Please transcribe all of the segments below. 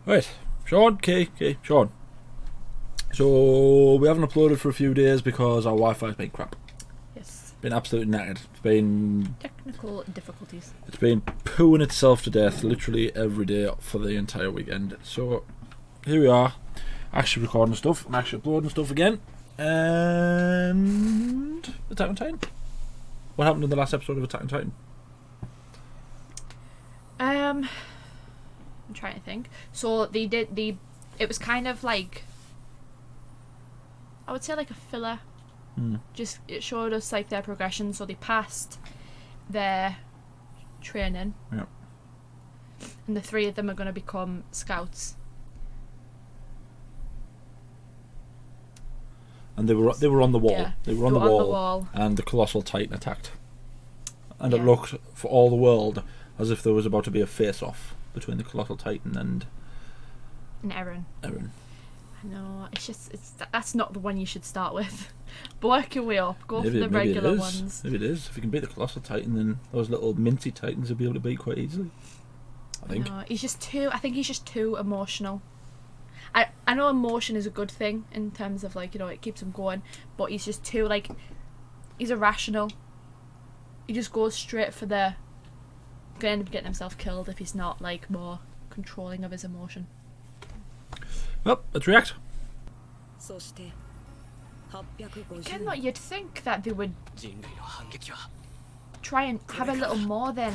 Right, Shaun, Shaun. So we haven't uploaded for a few days because our Wi-Fi's been crap. Yes. Been absolutely knackered. It's been Technical difficulties. It's been pooing itself to death literally every day for the entire weekend. So here we are, actually recording stuff and actually uploading stuff again. And Attack on Titan. What happened in the last episode of Attack on Titan? I'm trying to think. So it was kind of like, I would say like a filler. Just it showed us like their progression. So they passed their training. Yep. And the three of them are going to become scouts. And they were on the wall. Yeah, they were on the wall. And the colossal titan attacked. And it looked for all the world as if there was about to be a face-off between the colossal titan and Eren. Eren. No, that's not the one you should start with. Work your way up. Go for the regular ones. Maybe it is. If you can beat the colossal titan, then those little minty titans will be able to beat quite easily. I think. No, I think he's just too emotional. I know emotion is a good thing in terms of like, you know, it keeps him going, but he's just too like, he's irrational. He just goes straight for the, gonna end up getting himself killed if he's not like more controlling of his emotion. Well, let's react. Again, what you'd think that they would try and have a little more than.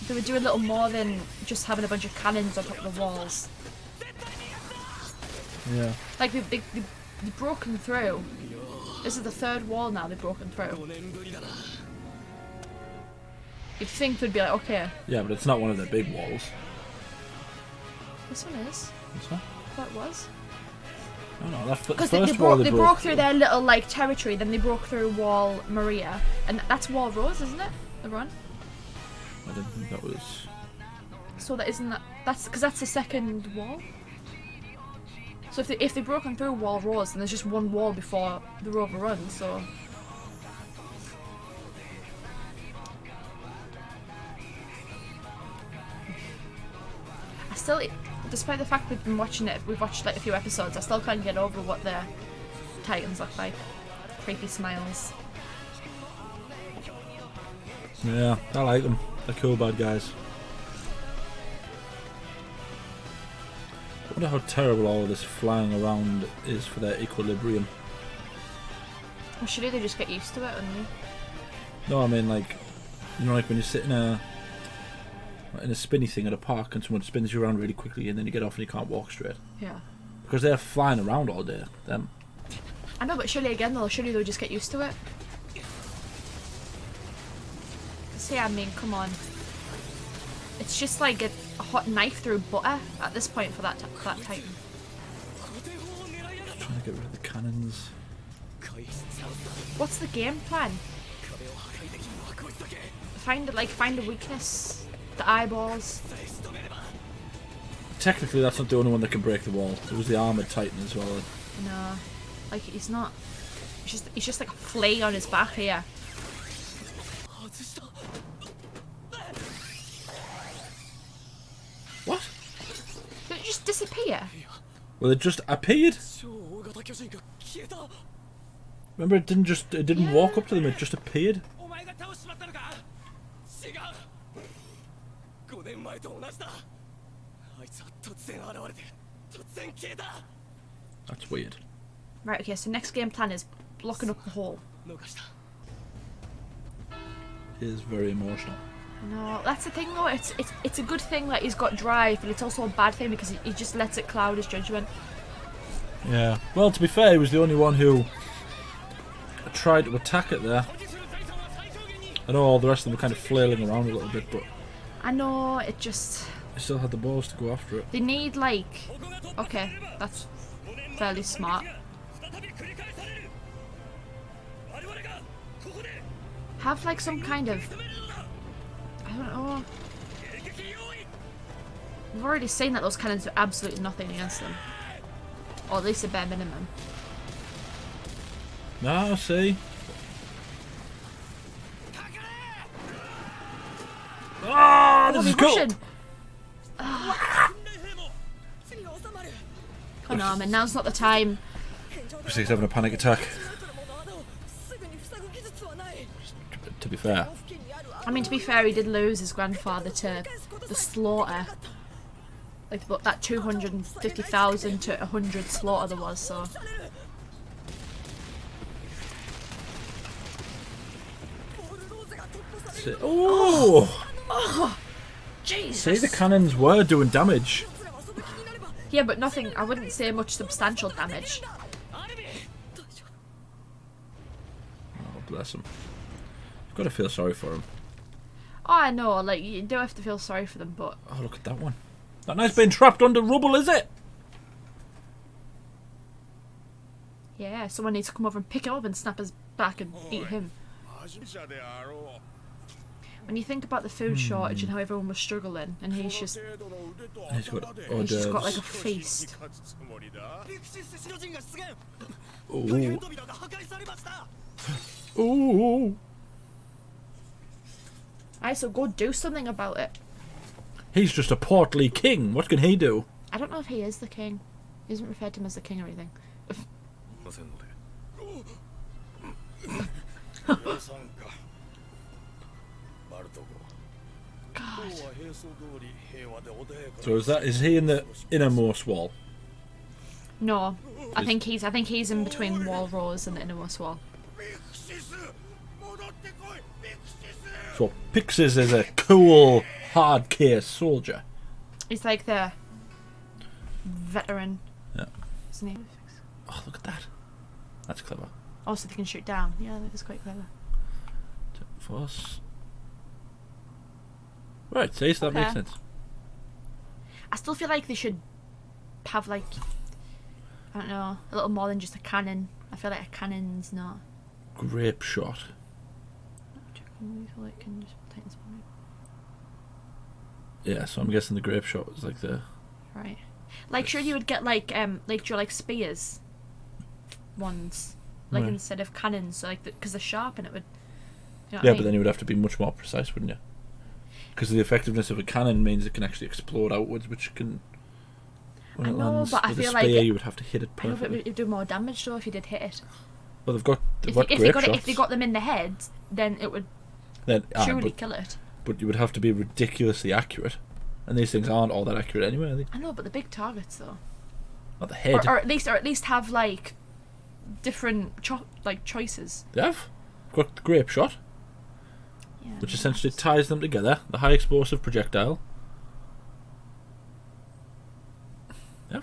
They would do a little more than just having a bunch of cannons on top of the walls. Yeah. Like they've broken through. This is the third wall now they've broken through. You'd think they'd be like, okay. Yeah, but it's not one of the big walls. This one is. This one? That was. No, that's the because first wall they broke through their little like territory, then they broke through Wall Maria, and that's Wall Rose, isn't it? The run. I didn't think that was. So that's because that's the second wall. So if they've broken through Wall Rose, then there's just one wall before the Rover run. So. I still, despite the fact we've been watching it, we've watched like a few episodes. I still can't get over what the Titans look like. Creepy smiles. Yeah, I like them. They're cool bad guys. I wonder how terrible all of this flying around is for their equilibrium. Well, surely they just get used to it, wouldn't they? No, I mean like, you know, like when you sit in a spinny thing at a park and someone spins you around really quickly and then you get off and you can't walk straight. Yeah. Because they're flying around all day, them. I know, but surely they'll just get used to it. See, I mean, come on. It's just like a hot knife through butter at this point for that Titan. Just trying to get rid of the cannons. What's the game plan? Find a weakness. The eyeballs. Technically, that's not the only one that can break the wall. There was the armored Titan as well. No, like he's not. He's just like a flea on his back here. What? Did it just disappear? Well, it just appeared. Remember, it didn't walk up to them. It just appeared. That's weird. Right. Okay. So next game plan is blocking up the hole. It is very emotional. No, that's the thing though. It's a good thing that he's got drive, but it's also a bad thing because he just lets it cloud his judgment. Yeah. Well, to be fair, he was the only one who tried to attack it there. I know all the rest of them were kind of flailing around a little bit, but I know it just. They still had the balls to go after it. They need like, okay, that's fairly smart. Have like some kind of. I don't know. We've already seen that those cannons do absolutely nothing against them. Or at least a bare minimum. No, see. this he's is cool. rushing. Come on, Armin, now's not the time. He's having a panic attack. To be fair. I mean, to be fair, he did lose his grandfather to the slaughter. Like that 250,000 to 100 slaughter there was, so. Oh! Oh! Jesus! See, the cannons were doing damage. Yeah, but nothing, I wouldn't say much substantial damage. Oh, bless him. You've got to feel sorry for him. Oh, I know, like, you do have to feel sorry for them, but... Oh, look at that one. That knife's been trapped under rubble, is it? Yeah, someone needs to come over and pick him up and snap his back and eat him. When you think about the food shortage and how everyone was struggling, and he's just got like a feast. Ooh. Ooh. So go do something about it. He's just a portly king. What can he do? I don't know if he is the king. He hasn't referred to him as the king or anything. God. So is he in the innermost wall? No, I think he's in between wall rows and the innermost wall. So Pixis is a cool, hard case soldier. He's like the veteran. Yeah. Isn't he? Oh, look at that. That's clever. Also, they can shoot down. Yeah, that is quite clever. Force. Right, see, so that makes sense. I still feel like they should have, like, I don't know, a little more than just a cannon. I feel like a cannon's not. Grape shot. Yeah, so I'm guessing the grape shot was like the. Right. Like, sure, you would get like spears ones, like right. instead of cannons, so like because they're sharp and it would. You know Yeah, what I but then you would have to be much more precise, wouldn't you? Because the effectiveness of a cannon means it can actually explode outwards, which can. When I it know, lands but I with a feel spear, like you would have to hit it I know, but perfectly. it'd do more damage though if you did hit it. Well, they've got If they got them in the head, then it would surely kill it. But you would have to be ridiculously accurate, and these things aren't all that accurate anyway, are they? I know, but the big targets though. Not the head. Or at least have like different choices. They have got the grape shot, Yeah, which essentially ties them together. The high explosive projectile. Yeah.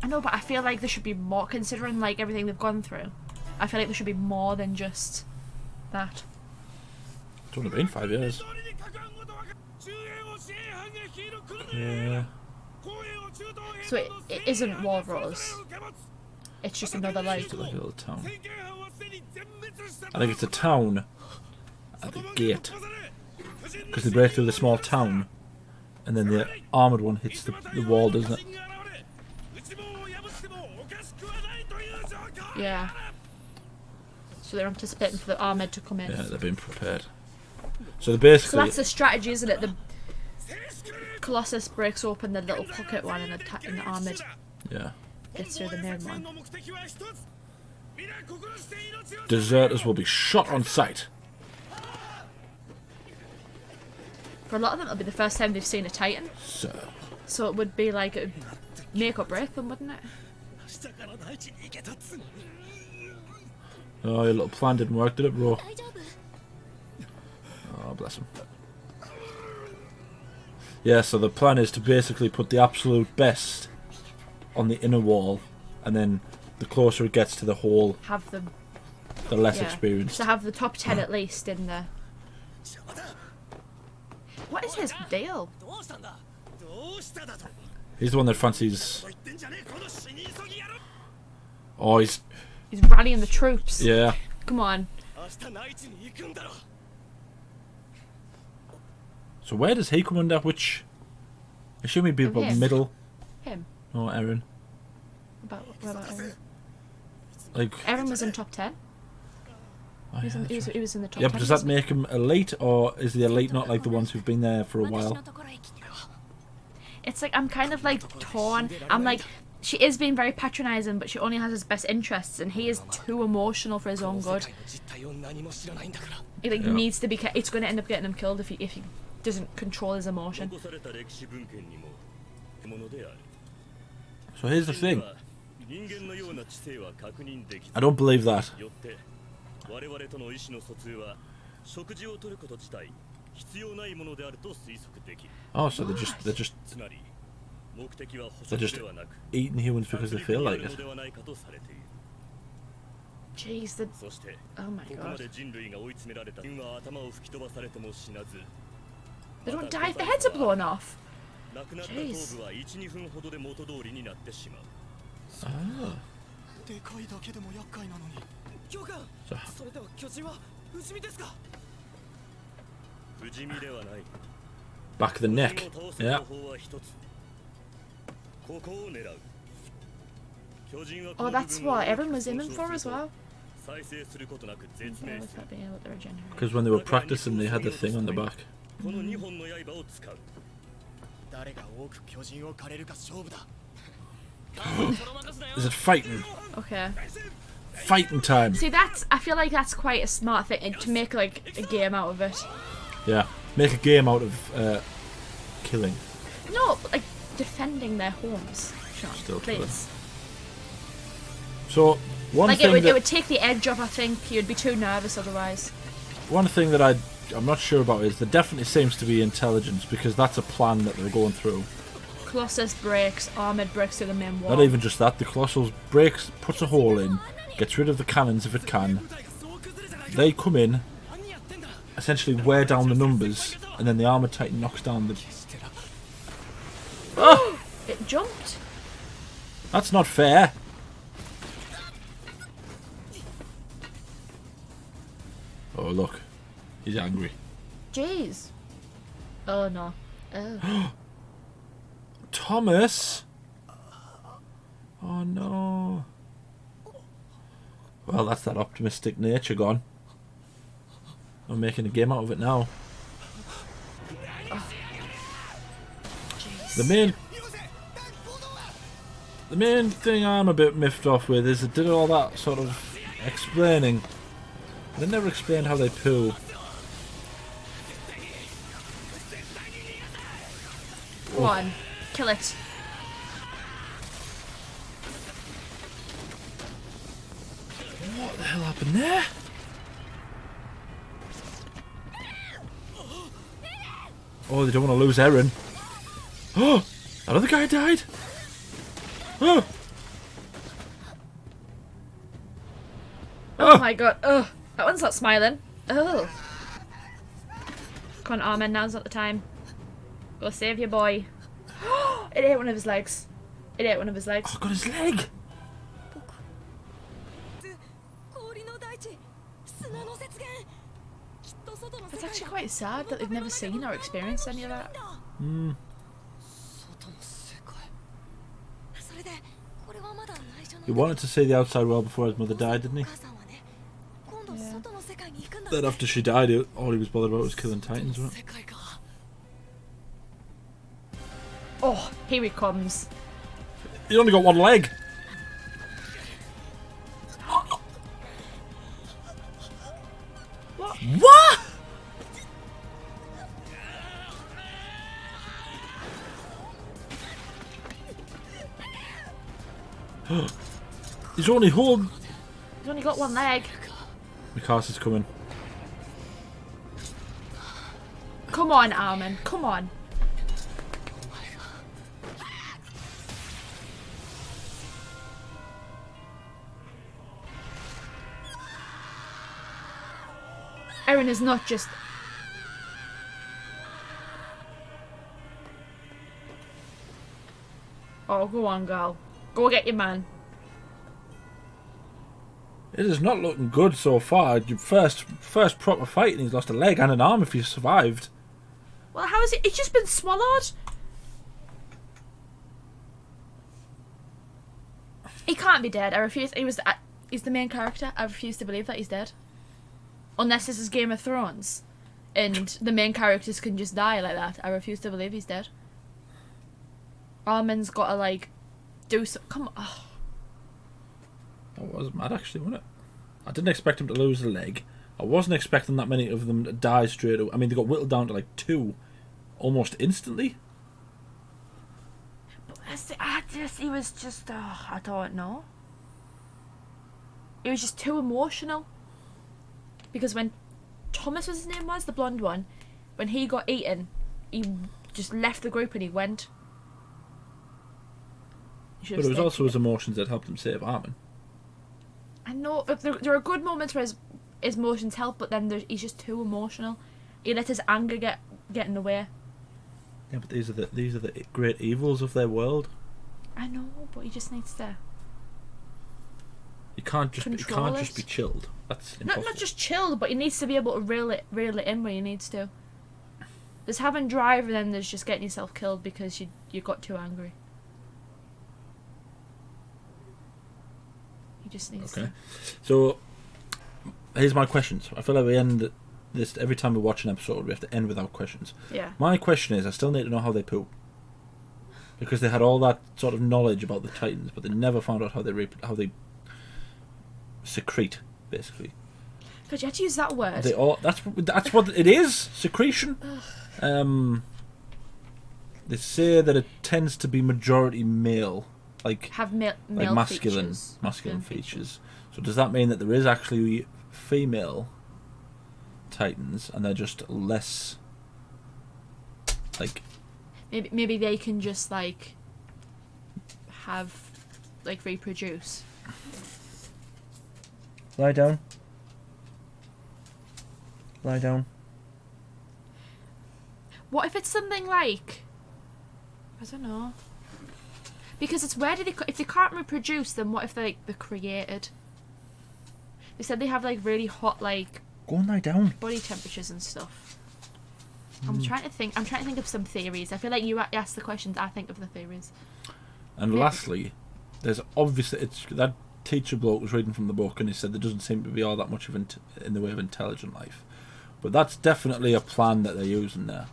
I know, but I feel like there should be more, considering like everything they've gone through. I feel like there should be more than just that. It's only been 5 years. Yeah. So it isn't War Rose. It's just another like. It's like a little town. I think it's a town at the gate, because they break through the small town, and then the armoured one hits the wall, doesn't it? Yeah. So they're anticipating for the armoured to come in. Yeah, they've been prepared. So they're basically. So that's the strategy, isn't it? The Colossus breaks open the little pocket one, and the armoured Yeah. gets through the main one. Deserters will be shot on sight. For a lot of them, it'll be the first time they've seen a Titan. So it would be like a make or break them, wouldn't it? Oh, your little plan didn't work, did it, bro? Oh, bless him. Yeah, so the plan is to basically put the absolute best on the inner wall, and then the closer it gets to the hole, Have them. the less Yeah. experienced. So have the top 10 at least in the. What is his deal? He's the one that fancies. Oh, he's. He's rallying the troops. Yeah. Come on. So where does he come under? Which? I assume he'd be about Him. middle. Him. Oh, Eren. What about Eren? Like. Eren was in top 10. Oh, yeah, that's right. He was in the top Yeah, 10. but does that make him elite, or is the elite not like the ones who've been there for a while? It's like I'm kind of like torn. I'm like, she is being very patronising, but she only has his best interests, and he is too emotional for his own good. He like needs to be. It's going to end up getting him killed if he doesn't control his emotion. So here's the thing. I don't believe that. Oh, so they're just eating humans because they feel like it. Jeez, oh my god. They don't die if their heads are blown off. Jeez. Ah. Back of the neck. Yeah. Oh, that's what Eren was aiming for as well. Because when they were practicing, they had the thing on the back. Is it fighting? Okay. Fighting time. See, I feel like that's quite a smart thing to make like a game out of it. Yeah. Make a game out of killing. No, like defending their homes. Sean, Still please. killing. So one like thing it would take the edge off. I think you'd be too nervous otherwise. One thing that I'm not sure about is there definitely seems to be intelligence, because that's a plan that they're going through. Colossus breaks, Armin breaks through the main wall. Not even just that, the Colossus breaks, puts a hole in, gets rid of the cannons if it can. They come in, essentially wear down the numbers, and then the Armored Titan knocks down the... Ah! It jumped. That's not fair. Oh look, he's angry. Jeez. Oh no. Oh. Thomas! Oh no. Well, that's that optimistic nature gone. I'm making a game out of it now. The main thing I'm a bit miffed off with is it did all that sort of explaining. They never explained how they poo. Go on. Kill it. What the hell happened there? Oh, they don't want to lose Eren. Oh, that other guy died. Oh. Oh my god. Ugh. That one's not smiling. Oh. Come on, Armin. Now's not the time. Go save your boy. It ate one of his legs. It ate one of his legs. Oh, got his leg. It's actually quite sad that they've never seen or experienced any of that. Hmm. He wanted to see the outside world before his mother died, didn't he? Yeah. Then after she died, all he was bothered about was killing Titans, wasn't it? Oh, here he comes. He only got one leg. What? What? He's only got one leg. Mikasa's coming. Come on, Armin. Come on. Eren is not just... Oh, go on, girl. Go get your man. It is not looking good so far. Your first proper fight, and he's lost a leg and an arm if he survived. Well, how is it? It's just been swallowed. He can't be dead. I refuse. He's the main character. I refuse to believe that he's dead. Unless this is Game of Thrones, and the main characters can just die like that. I refuse to believe he's dead. Armin's got to like do some. Come on. Oh. That was mad, actually, wasn't it? I didn't expect him to lose a leg. I wasn't expecting that many of them to die straight away. I mean, they got whittled down to like 2 almost instantly. But he was just, I don't know. It was just too emotional. Because when Thomas was his name was, the blonde one, when he got eaten, he just left the group and he went. But it was also his emotions that helped him save Armin. I know, there are good moments where his emotions help, but then he's just too emotional. He let his anger get in the way. Yeah, but these are the great evils of their world. I know, but he just needs to. You can't just be chilled. That's impossible. Not just chilled, but he needs to be able to reel it in when he needs to. There's having drive, and then there's just getting yourself killed because you got too angry. He just needs to. So here's my questions. I feel like we end this every time we watch an episode. We have to end with our questions. Yeah. My question is, I still need to know how they poop, because they had all that sort of knowledge about the Titans, but they never found out how they secrete, basically. God, you had to use that word. That's what it is. Secretion. They say that it tends to be majority male, have male masculine features. So does that mean that there is actually female Titans and they're just less maybe they can just have reproduce. Lie down. Lie down. What if it's something like, I don't know, because it's where if they can't reproduce, then what if they're created? They said they have really hot go and lie down. body temperatures and stuff. I'm trying to think of some theories. I feel like you ask the questions, I think of the theories. And lastly, there's obviously that teacher bloke was reading from the book and he said there doesn't seem to be all that much of in the way of intelligent life, but that's definitely a plan that they're using there.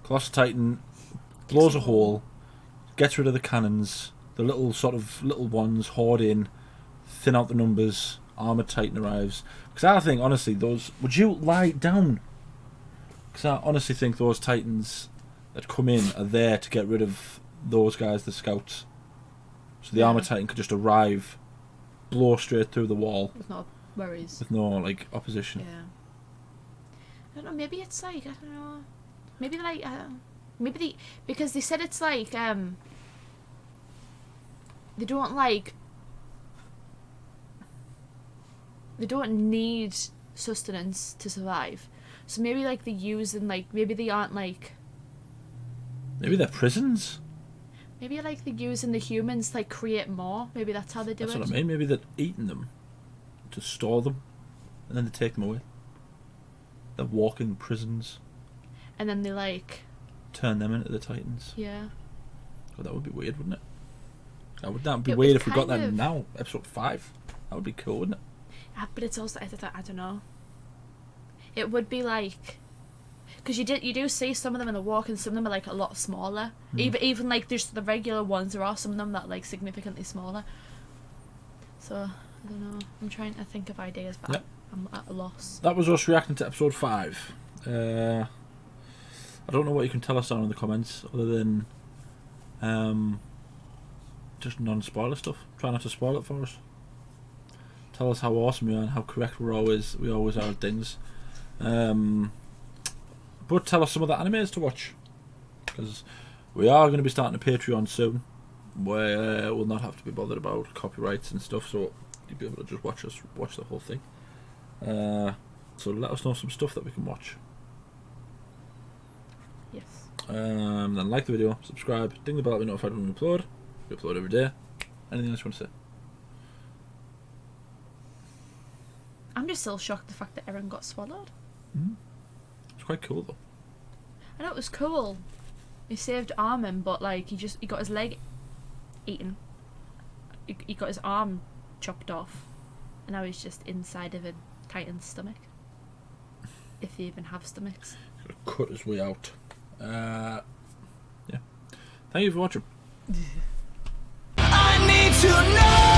Colossal Titan blows a hole, gets rid of the cannons, the little ones hoard in, thin out the numbers. Armored Titan arrives, because I think honestly would you lie down? Because I honestly think those Titans that come in are there to get rid of those guys, the scouts. So the Armored Titan could just arrive, blow straight through the wall with no worries, with no opposition. Yeah. I don't know. Maybe it's I don't know. Maybe because they said it's they don't they don't need sustenance to survive. So maybe they're using maybe they aren't maybe they're prisons. Maybe they're using the humans to create more. Maybe that's how they do it. That's what I mean. Maybe they're eating them to store them, and then they take them away. They're walking prisons. And then they turn them into the Titans. Yeah. Oh, that would be weird, wouldn't it? That would be weird if we got that now, episode 5. That would be cool, wouldn't it? But it's also, I don't know. It would be because you do see some of them in the walk, and some of them are a lot smaller. Even just the regular ones, there are some of them that significantly smaller. So I don't know. I'm trying to think of ideas, but yep. I'm at a loss. That was us reacting to episode 5. I don't know what you can tell us down in the comments other than just non-spoiler stuff. Try not to spoil it for us. Tell us how awesome we are and how correct we always are at things. But tell us some of the animes to watch, because we are going to be starting a Patreon soon where we'll not have to be bothered about copyrights and stuff, so you'll be able to just watch the whole thing. So let us know some stuff that we can watch. Yes. Then like the video, subscribe, ding the bell to be notified when we upload. We upload every day. Anything else you want to say? I'm just still shocked the fact that Eren got swallowed. It's quite cool though. I know, it was cool. He saved Armin, but he got his leg eaten. He got his arm chopped off, and now he's just inside of a Titan's stomach. If they even have stomachs. Cut his way out. Yeah. Thank you for watching. I need to know.